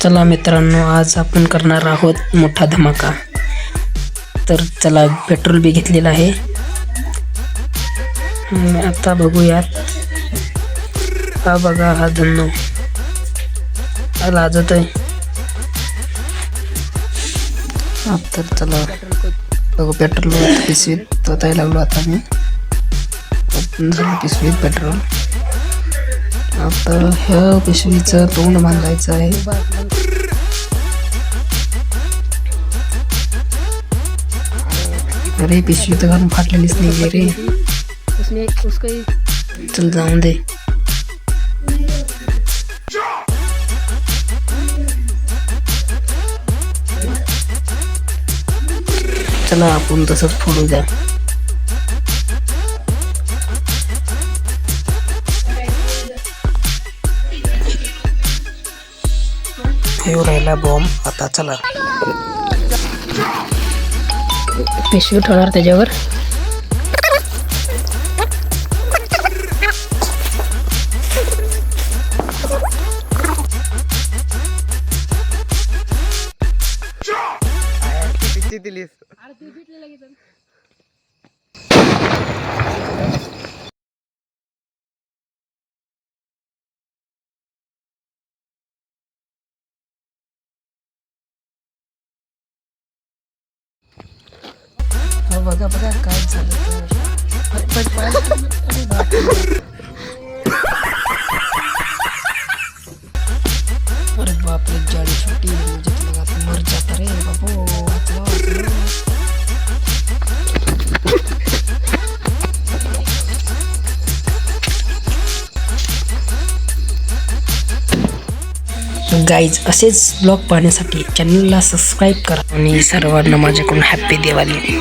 चला मित्रांनो, आज आपण करणार आहोत मोठा धमाका. तर चला, पेट्रोल बी घेतलेलं आहे. आता बघूयात. हा बघा, हा धन्नो लाजत आहे. तर चला बघू, पेट्रोल पिशवीत ओतायला लागलो. आता मी झालं पिशवीत पेट्रोल. आता ह्या पिशवीचं तोंड बांधायचं आहे. अरे पिशवी तर घालून फाटलेलीच नाही रे. चल जाऊन दे. चला आपण तसंच फोडू द्या. हे राहिला बॉम्ब. आता चला पिशवी ठेवणार त्याच्यावर. बघा बघा काय झालं. अरे बापरे, जाळी सुट्टी म्हणजे तुला मर जाता रे बाबू. गाईज, असेच ब्लॉग पाहण्यासाठी चॅनलला सबस्क्राईब करा आणि सर्वांना माझ्याकडून हॅपी दिवाळी.